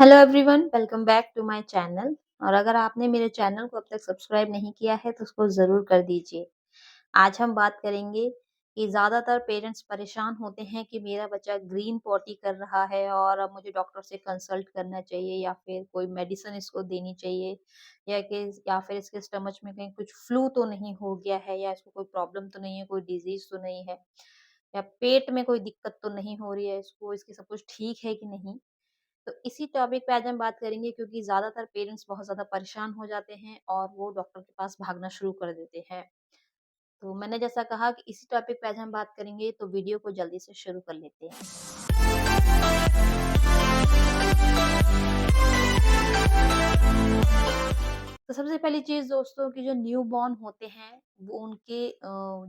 Hello everyone, welcome back to my channel. और अगर आपने मेरे चैनल को अब तक सब्सक्राइब नहीं किया है तो उसको ज़रूर कर दीजिए। आज हम बात करेंगे कि ज़्यादातर पेरेंट्स परेशान होते हैं कि मेरा बच्चा ग्रीन पॉटी कर रहा है और अब मुझे डॉक्टर से कंसल्ट करना चाहिए या फिर कोई मेडिसिन इसको देनी चाहिए या फिर इसके स्टमच में कहीं कुछ फ्लू तो नहीं हो गया है या इसको कोई प्रॉब्लम तो नहीं है, कोई डिजीज़ तो नहीं है या पेट में कोई दिक्कत तो नहीं हो रही है इसको, इसकी सब कुछ ठीक है कि नहीं। तो इसी टॉपिक पे आज हम बात करेंगे क्योंकि ज़्यादातर पेरेंट्स बहुत ज़्यादा परेशान हो जाते हैं और वो डॉक्टर के पास भागना शुरू कर देते हैं। तो मैंने जैसा कहा कि इसी टॉपिक पे आज हम बात करेंगे तो वीडियो को जल्दी से शुरू कर लेते हैं। तो सबसे पहली चीज़ दोस्तों कि जो न्यूबॉर्न होते हैं वो उनके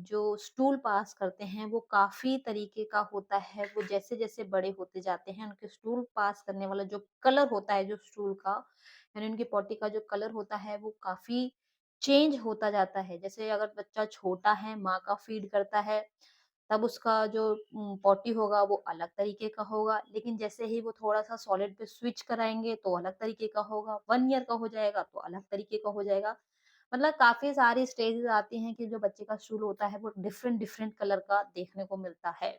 जो स्टूल पास करते हैं वो काफ़ी तरीके का होता है। वो जैसे-जैसे बड़े होते जाते हैं उनके स्टूल पास करने वाला जो कलर होता है जो स्टूल का यानी उनकी पॉटी का जो कलर होता है वो काफ़ी चेंज होता जाता है। जैसे अगर बच्चा छोटा है, माँ का फीड करता है तब उसका जो पॉटी होगा वो अलग तरीके का होगा, लेकिन जैसे ही वो थोड़ा-सा सॉलिड पे स्विच कराएँगे तो अलग तरीके का होगा, 1 ईयर का हो जाएगा तो अलग तरीके का हो जाएगा। मतलब काफ़ी सारी स्टेजेज़ आती हैं कि जो बच्चे का स्टूल होता है वो डिफरेंट डिफरेंट कलर का देखने को मिलता है।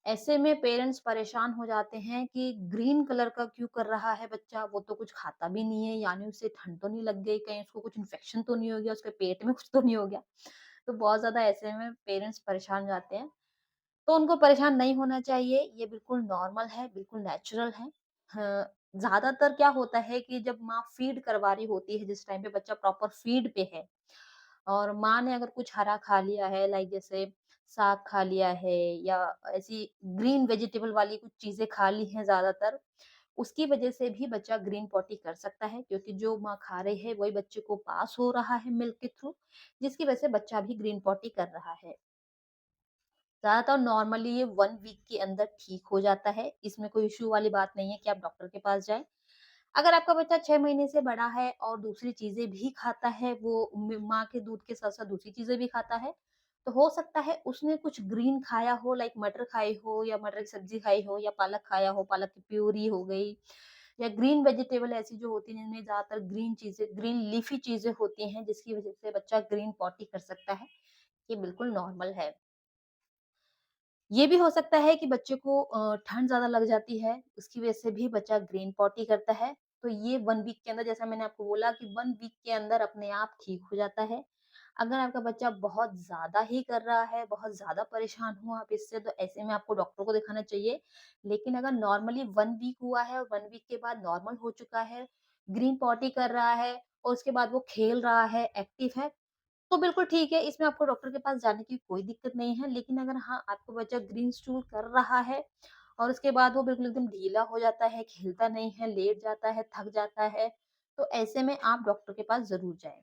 ऐसे में पेरेंट्स परेशान हो जाते हैं कि ग्रीन कलर का क्यों कर रहा है बच्चा, वो तो कुछ खाता भी नहीं है, यानी उसे ठंड तो नहीं लग गई, कहीं उसको कुछ इन्फेक्शन तो नहीं हो गया, उसके पेट में कुछ तो नहीं हो गया। तो बहुत ज़्यादा ऐसे में पेरेंट्स परेशान हो जाते हैं। तो उनको परेशान नहीं होना चाहिए, ये बिल्कुल नॉर्मल है, बिल्कुल नेचुरल है। ज़्यादातर क्या होता है कि जब माँ फीड करवा रही होती है, जिस टाइम पे बच्चा प्रॉपर फीड पे है और माँ ने अगर कुछ हरा खा लिया है, लाइक जैसे साग खा लिया है या ऐसी ग्रीन वेजिटेबल वाली कुछ चीज़ें खा ली हैं ज़्यादातर, उसकी वजह से भी बच्चा ग्रीन पॉटी कर सकता है क्योंकि जो माँ खा रही है, वही बच्चे को पास हो रहा है मिल्क के थ्रू, जिसकी वजह से बच्चा भी ग्रीन पॉटी कर रहा है। ज़्यादातर नॉर्मली ये 1 वीक के अंदर ठीक हो जाता है। इसमें कोई इश्यू वाली बात नहीं है कि आप डॉक्टर के पास जाएँ। अगर आपका बच्चा 6 महीने से बड़ा है और दूसरी चीज़ें भी खाता है, वो माँ के दूध के साथ-साथ दूसरी चीज़ें भी खाता है, तो हो सकता है उसने कुछ ग्रीन खाया हो, लाइक मटर खाई हो या मटर की सब्ज़ी खाई हो या पालक खाया हो, पालक की प्यूरी हो गई या ग्रीन वेजिटेबल ऐसी जो होती हैं जिनमें ज़्यादातर ग्रीन चीज़ें, ग्रीन लीफ़ी चीज़ें होती हैं, जिसकी वज़ह से बच्चा ग्रीन पॉटी कर सकता है। ये बिल्कुल नॉर्मल है। ये भी हो सकता है कि बच्चे को ठंड ज़्यादा लग जाती है, उसकी वजह से भी बच्चा ग्रीन पॉटी करता है। तो ये 1 वीक के अंदर जैसा मैंने आपको बोला कि 1 वीक के अंदर अपने आप ठीक हो जाता है। अगर आपका बच्चा बहुत ज़्यादा ही कर रहा है, बहुत ज़्यादा परेशान हो आप इससे, तो ऐसे में आपको डॉक्टर को दिखाना चाहिए। लेकिन अगर नॉर्मली 1 वीक हुआ है और 1 वीक के बाद नॉर्मल हो चुका है, ग्रीन पॉटी कर रहा है और उसके बाद वो खेल रहा है, एक्टिव है, तो बिल्कुल ठीक है, इसमें आपको डॉक्टर के पास जाने की कोई दिक्कत नहीं है। लेकिन अगर हाँ, आपका बच्चा ग्रीन स्टूल कर रहा है और उसके बाद वो बिल्कुल एकदम ढीला हो जाता है, खेलता नहीं है, लेट जाता है, थक जाता है, तो ऐसे में आप डॉक्टर के पास ज़रूर जाएँ।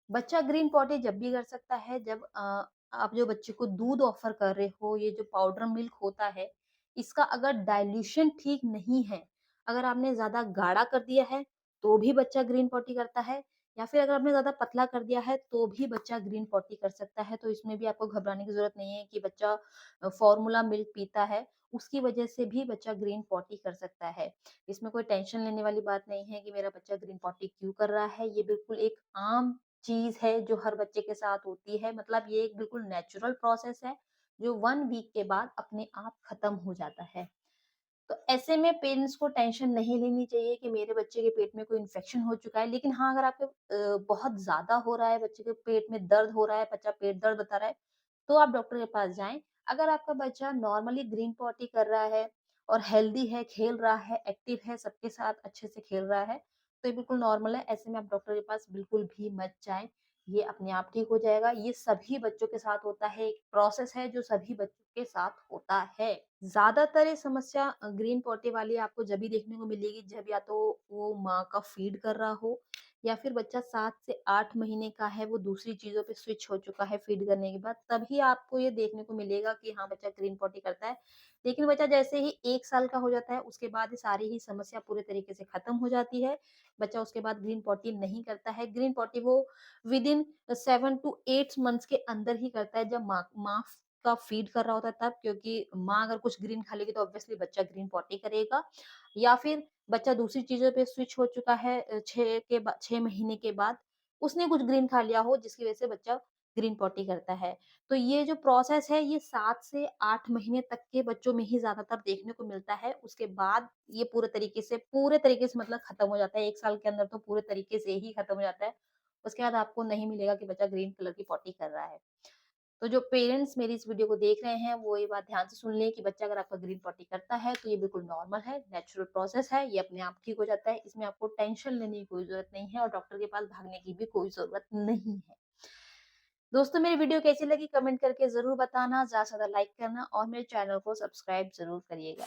बच्चा ग्रीन पॉटी जब भी कर सकता है जब आप जो बच्चे को दूध ऑफ़र कर रहे हो, ये जो पाउडर मिल्क होता है, इसका अगर डाइल्यूशन ठीक नहीं है, अगर आपने ज़्यादा गाढ़ा कर दिया है, तो भी बच्चा ग्रीन पॉटी करता है या फिर अगर आपने ज़्यादा पतला कर दिया है, तो भी बच्चा ग्रीन पॉटी कर सकता है। तो इसमें भी आपको घबराने की ज़रूरत नहीं है कि बच्चा फ़ॉर्मूला मिल्क पीता है, उसकी वजह से भी बच्चा ग्रीन पॉटी कर सकता है। इसमें कोई टेंशन लेने वाली बात नहीं है कि मेरा बच्चा ग्रीन पॉटी क्यों कर रहा है, ये बिल्कुल एक आम चीज़ है जो हर बच्चे के साथ होती है, मतलब ये एक बिल्कुल नेचुरल प्रोसेस है, जो 1 वीक के बाद अपने आप खत्म हो जाता है। तो ऐसे में पेरेंट्स को टेंशन नहीं लेनी चाहिए कि मेरे बच्चे के पेट में कोई इन्फेक्शन हो चुका है। लेकिन हाँ, अगर आपके बहुत ज़्यादा हो रहा है, बच्चे के पेट में दर्द हो रहा है, बच्चा पेट दर्द बता रहा है, तो आप डॉक्टर के पास जाएँ। अगर आपका बच्चा नॉर्मली ग्रीन पॉटी कर रहा है और हेल्दी है, खेल रहा है, एक्टिव है, सबके साथ अच्छे से खेल रहा है, तो ये बिल्कुल नॉर्मल है। ऐसे में आप डॉक्टर के पास बिल्कुल भी मत जाएँ, ये अपने आप ठीक हो जाएगा। ये सभी बच्चों के साथ होता है, एक प्रोसेस है जो सभी बच्चों के साथ होता है। ज़्यादातर ये समस्या ग्रीन पॉटी वाली आपको जभी देखने को मिलेगी जब या तो वो माँ का फीड कर रहा हो या फिर बच्चा 7 से 8 महीने का है, वो दूसरी चीज़ों पे स्विच हो चुका है फीड करने के बाद, तभी आपको ये देखने को मिलेगा कि हाँ, बच्चा ग्रीन पॉटी करता है। लेकिन बच्चा जैसे ही 1 साल का हो जाता है, उसके बाद ये सारी ही समस्या पूरे तरीके से खत्म हो जाती है। बच्चा उसके बाद ग्रीन पॉटी नहीं करता है। ग्रीन पॉटी वो विदिन 7 टू 8 मंथ्स के अंदर ही करता है, जब माँ का फीड कर रहा होता है तब, क्योंकि माँ अगर कुछ ग्रीन खा लेगी तो ऑब्वियसली बच्चा ग्रीन पॉटी करेगा। या फिर बच्चा दूसरी चीज़ों पे स्विच हो चुका है 6 महीने के बाद, उसने कुछ ग्रीन खा लिया हो जिसकी वज़ह से बच्चा ग्रीन पॉटी करता है। तो ये जो प्रोसेस है ये 7 से 8 महीने तक के बच्चों में ही ज़्यादातर देखने को मिलता है। उसके बाद ये पूरे तरीके से मतलब खत्म हो जाता है। 1 साल के अंदर तो पूरे तरीके से ही खत्म हो जाता है। उसके बाद आपको नहीं मिलेगा कि बच्चा ग्रीन कलर की पॉटी कर रहा है। तो जो पेरेंट्स मेरी इस वीडियो को देख रहे हैं, वो ये बात ध्यान से सुन लें कि बच्चा अगर आपका ग्रीन पॉटी करता है, तो ये बिल्कुल नॉर्मल है, नेचुरल प्रोसेस है, ये अपने आप ठीक हो जाता है। इसमें आपको टेंशन लेने की कोई ज़रूरत नहीं है और डॉक्टर के पास भागने की भी कोई ज़रूरत नहीं है। दोस्तों मेरी वीडियो कैसी लगी कमेंट करके ज़रूर बताना, ज़्यादा से ज़्यादा लाइक करना और मेरे चैनल को सब्सक्राइब ज़रूर करिएगा।